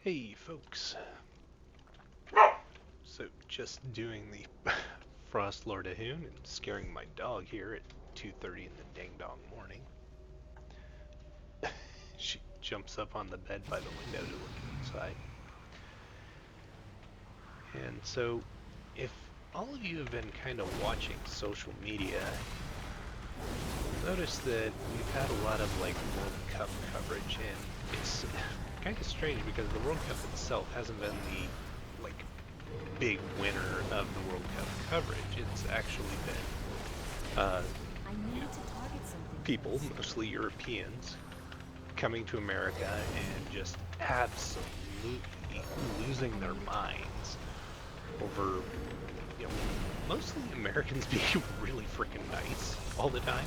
Hey folks, so just doing the Frost Lord Ahoon and scaring my dog here at 2:30 in the dang dong morning. She jumps up on the bed by the window to look inside. And so, if all of you have been kind of watching social media, you'll notice that we've had a lot of like World Cup coverage, and it's kind of strange because the World Cup itself hasn't been the like big winner of the World Cup coverage. It's actually been you know, people, mostly Europeans, coming to America and just absolutely losing their minds over, you know, mostly Americans being really freaking nice all the time.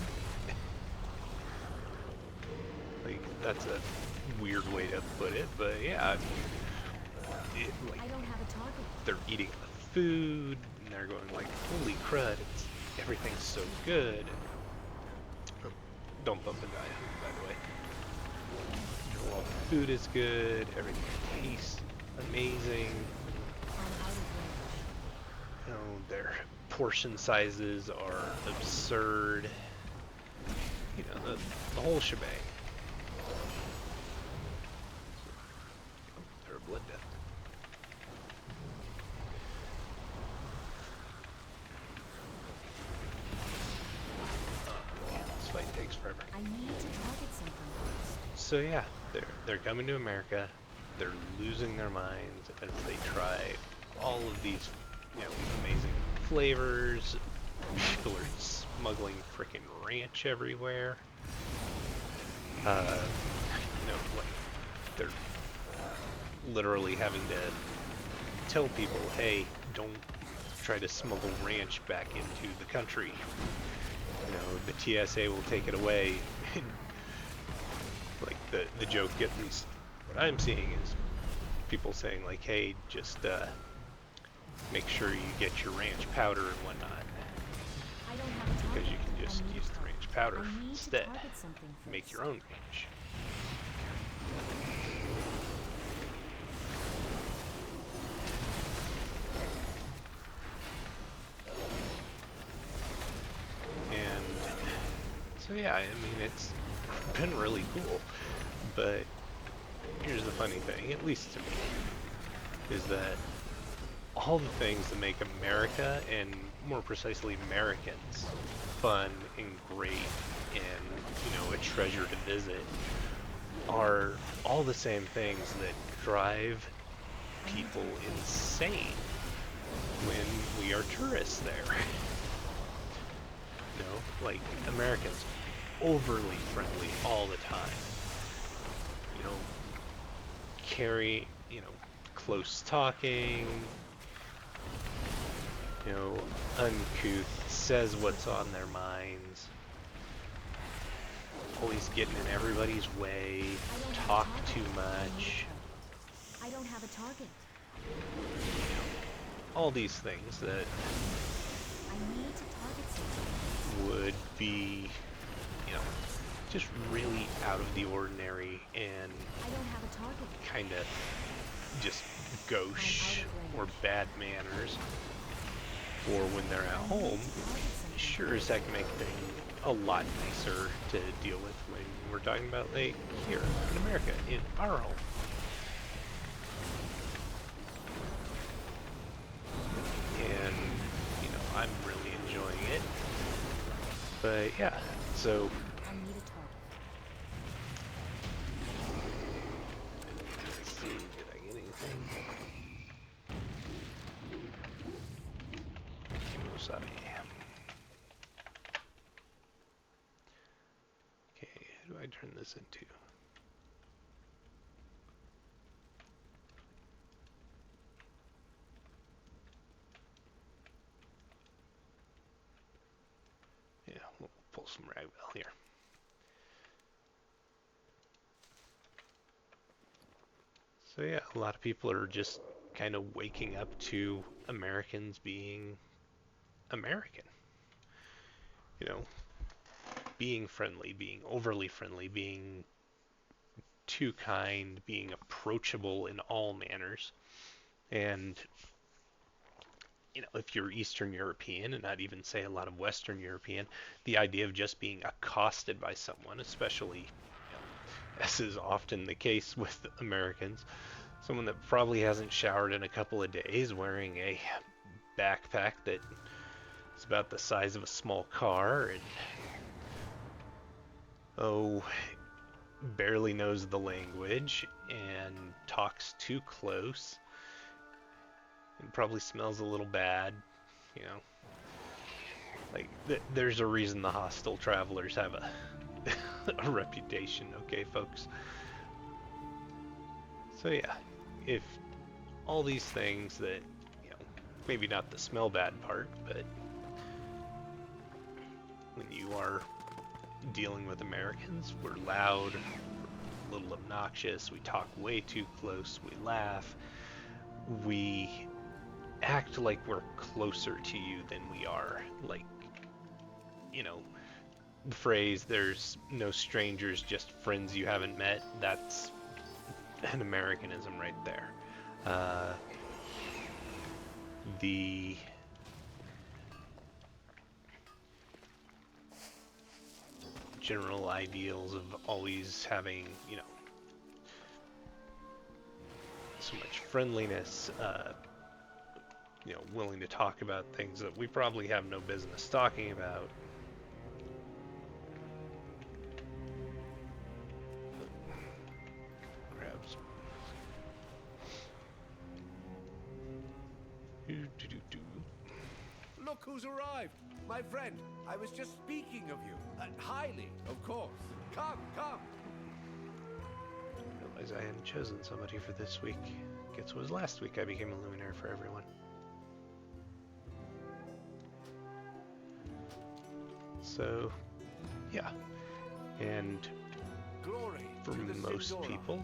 Like, that's a weird way to put it, but yeah, like, they're eating the food and they're going like, holy crud, everything's so good. Oh, don't bump into Idaho, by the way. All the food is good, everything tastes amazing. You know, their portion sizes are absurd. You know, the whole shebang. Oh, they're a blood death. Man, this fight takes forever. So yeah, they're coming to America. They're losing their minds as they try all of these, you know, amazing flavors. People are smuggling freaking ranch everywhere. You know, like they're literally having to tell people, hey, don't try to smuggle ranch back into the country. You know, the TSA will take it away. Like the joke, at least what I'm seeing, is people saying like, hey, just make sure you get your ranch powder and whatnot, because you can just use the ranch powder instead. Make your own ranch. And so yeah, I mean it's been really cool. But here's the funny thing, at least to me, is that all the things that make America, and more precisely Americans, fun and great and, you know, a treasure to visit, are all the same things that drive people insane when we are tourists there. You know, like Americans overly friendly all the time. You know, you know, close talking, you know, uncouth, says what's on their minds, always getting in everybody's way, talk too much. All these things that would be, you know, just really out of the ordinary and kind of just gauche or bad manners, or when they're at home, sure as heck make things a lot nicer to deal with when we're talking about, like, here in America, in our home. And, you know, I'm really enjoying it. But yeah, so let's see, did I get anything? Kimosabi. Okay, who do I turn this into? Yeah, we'll pull some ragdoll here. So yeah, a lot of people are just kind of waking up to Americans being American. You know, being friendly, being overly friendly, being too kind, being approachable in all manners. And, if you're Eastern European, and I'd even say a lot of Western European, the idea of just being accosted by someone, especially, as is often the case with Americans, someone that probably hasn't showered in a couple of days, wearing a backpack that is about the size of a small car, and, oh, barely knows the language, and talks too close, and probably smells a little bad, you know. Like, there's a reason the hostile travelers have a reputation, okay, folks? So yeah, if all these things that, maybe not the smell bad part, but when you are dealing with Americans, we're loud, we're a little obnoxious, we talk way too close, we laugh, we act like we're closer to you than we are. Like, the phrase, there's no strangers, just friends you haven't met, that's an Americanism right there. The general ideals of always having, so much friendliness, willing to talk about things that we probably have no business talking about. Grabs. Look who's arrived! My friend, I was just speaking of you. Highly, of course. Come, come! I realized I hadn't chosen somebody for this week. Guess it was last week I became a luminary for everyone. So, yeah. And Glory for most people,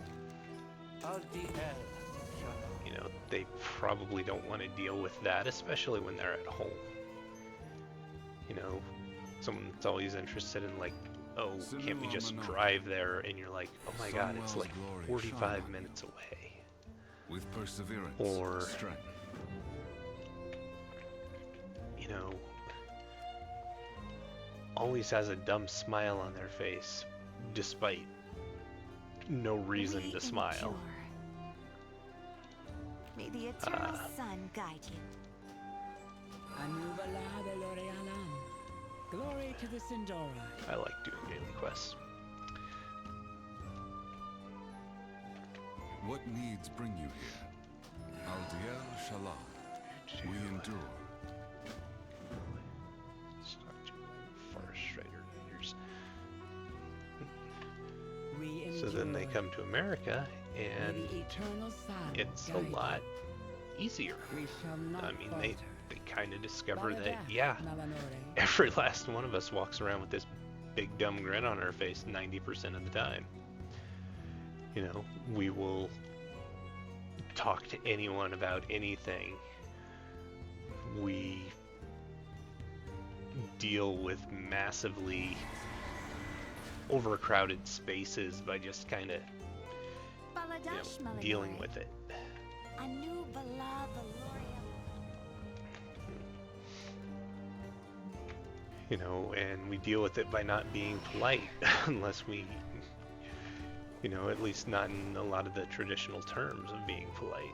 they probably don't want to deal with that, especially when they're at home. Someone that's always interested in, like, oh, can't we just drive there? And you're like, oh my god, it's like 45 minutes away. With perseverance, or strength. Always has a dumb smile on their face, despite no reason to smile. May the eternal sun guide you. Glory to the Sindora. I like doing daily quests. What needs bring you here? Aldiel Shalah. We endure. Forest Strider Raiders. So then they come to America, and it's a lot easier. I mean, they kind of discover that, yeah, every last one of us walks around with this big dumb grin on our face 90% of the time. We will talk to anyone about anything. We deal with massively overcrowded spaces by just kind of dealing with it. And we deal with it by not being polite unless we, at least not in a lot of the traditional terms of being polite.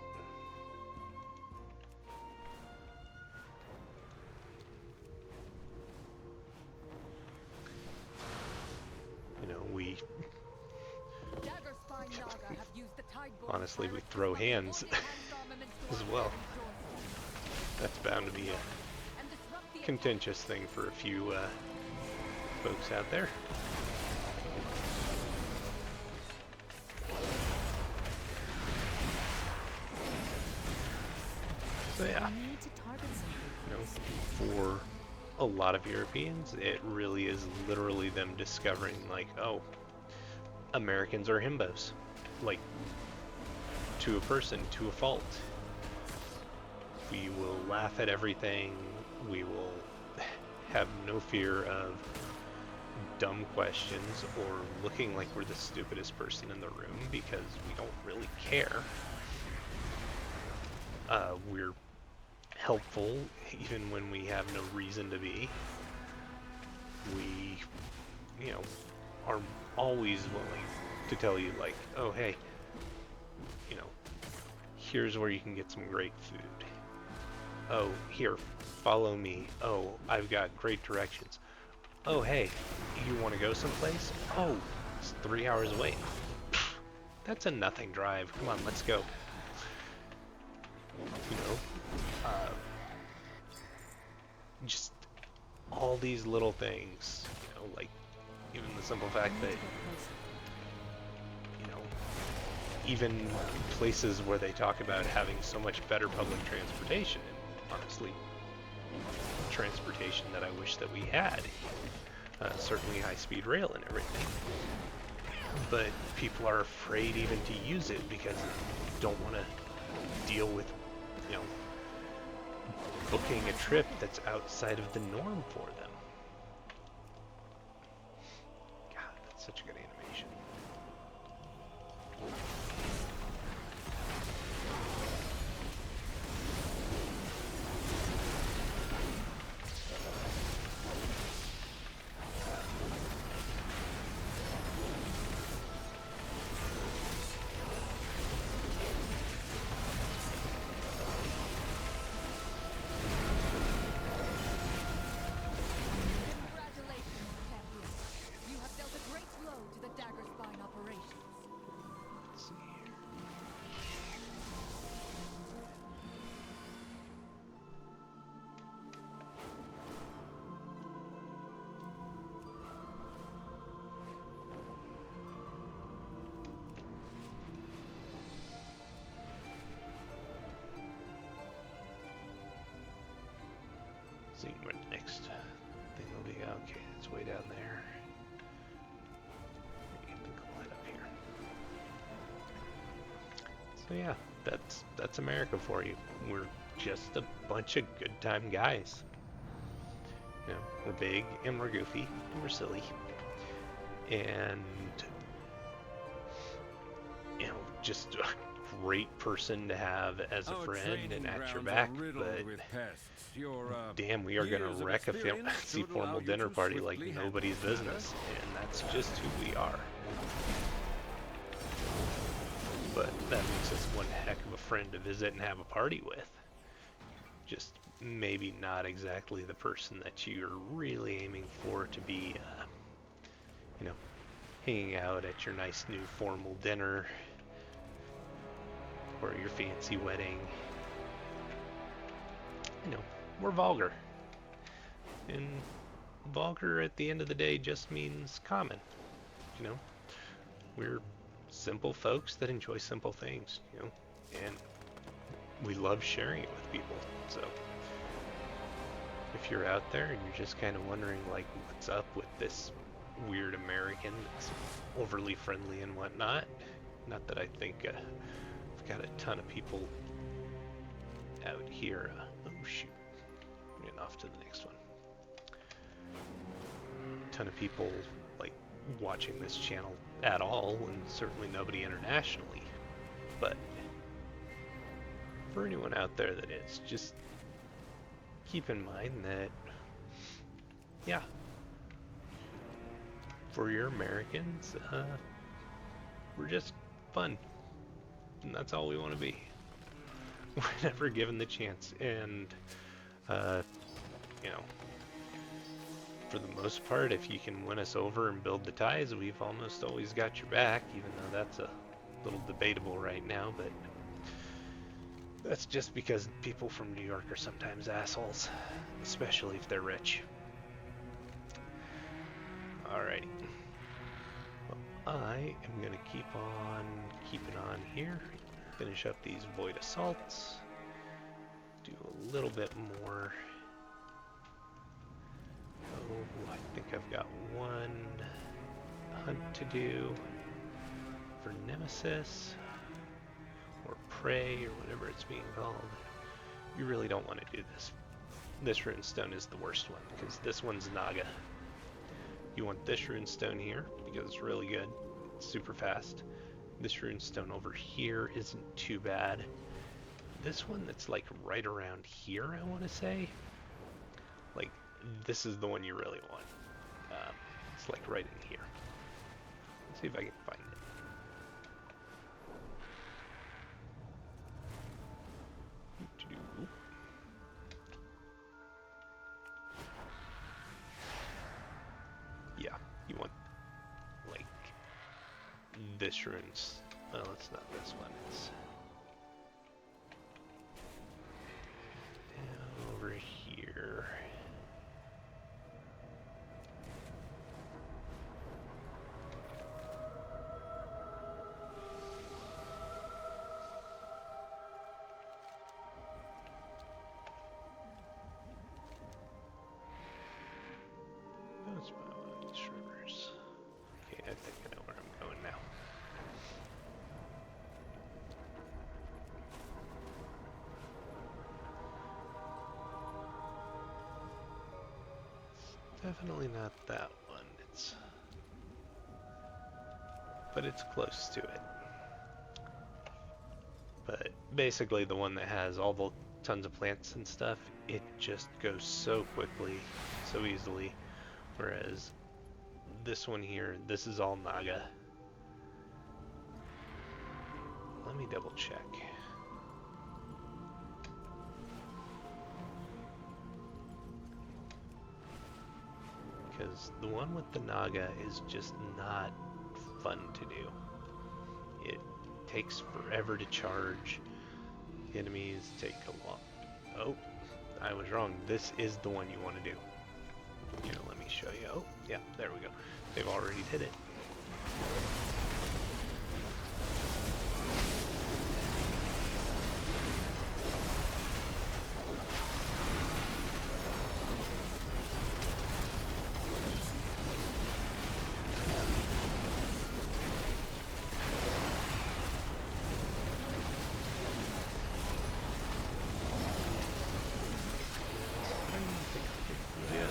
We honestly, we throw hands as well. That's bound to be a contentious thing for a few folks out there. So yeah, for a lot of Europeans, it really is literally them discovering, like, oh, Americans are himbos. Like, to a person, to a fault. We will laugh at everything. We will have no fear of dumb questions or looking like we're the stupidest person in the room because we don't really care. We're helpful even when we have no reason to be. We, you know, are always willing to tell you, like, oh hey, you know, here's where you can get some great food. Oh, here, follow me. Oh, I've got great directions. Oh hey, you want to go someplace? Oh, it's 3 hours away. Pfft, that's a nothing drive. Come on, let's go. You know, just all these little things, you know, like even the simple fact that, you know, even places where they talk about having so much better public transportation, and honestly, transportation that I wish that we had, certainly high-speed rail and everything, but people are afraid even to use it because they don't want to deal with, you know, booking a trip that's outside of the norm for them. God, that's such a good animation. Congratulations, champion. You have dealt a great blow to the Daggerspine operations. Let's see here. See what next thing will be. Okay, it's way down there. I think I'll head up here. So yeah, that's America for you. We're just a bunch of good time guys. You know, we're big and we're goofy and we're silly. And you know, just a great person to have as a Our friend training and at your grounds back, are riddled but with pests. Your, damn, we are gonna years of wreck a experience fancy should allow formal you dinner to party like swiftly handle nobody's matters. business, and that's just who we are. But that makes us one heck of a friend to visit and have a party with. Just maybe not exactly the person that you're really aiming for to be, you know, hanging out at your nice new formal dinner or your fancy wedding. You know, we're vulgar. And vulgar at the end of the day just means common. You know, we're simple folks that enjoy simple things, you know, and we love sharing it with people. So if you're out there and you're just kind of wondering like what's up with this weird American that's overly friendly and whatnot, not that I think I've got a ton of people out here. Oh shoot, I'm getting off to the next one. A ton of people like watching this channel at all, and certainly nobody internationally. But for anyone out there that is, just keep in mind that, yeah, for your Americans, we're just fun, and that's all we want to be. Whenever given the chance, and you know, for the most part, if you can win us over and build the ties, we've almost always got your back, even though that's a little debatable right now, but that's just because people from New York are sometimes assholes, especially if they're rich. Alrighty. Well, I am gonna keep it on here. Finish up these void assaults. Do a little bit more. Oh, I think I've got one hunt to do for Nemesis or Prey or whatever it's being called. You really don't want to do this. This runestone is the worst one because this one's Naga. You want this rune stone here because it's really good. It's super fast. This rune stone over here isn't too bad. This one that's like right around here, I want to say. Like, this is the one you really want. It's like right in here. Let's see if I can find it. Yeah, you want like this rune's. Oh, it's not this one. It's down over here. That's my shivers. Okay, I think I know where I'm going now. It's definitely not that one. But it's close to it. But basically the one that has all the tons of plants and stuff, it just goes so quickly, so easily. Whereas this one here, this is all Naga. Let me double check. Because the one with the Naga is just not fun to do. It takes forever to charge. The enemies take a long... Oh, I was wrong. This is the one you want to do. Here, let me show you. Oh, yeah, there we go. They've already did it. Yeah.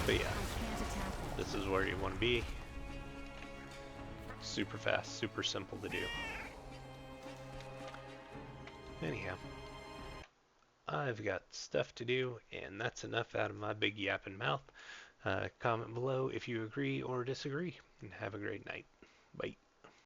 But yeah, this is where you want to be. Super fast, super simple to do. Anyhow, I've got stuff to do, and that's enough out of my big yapping mouth. Comment below if you agree or disagree, and have a great night. Bye.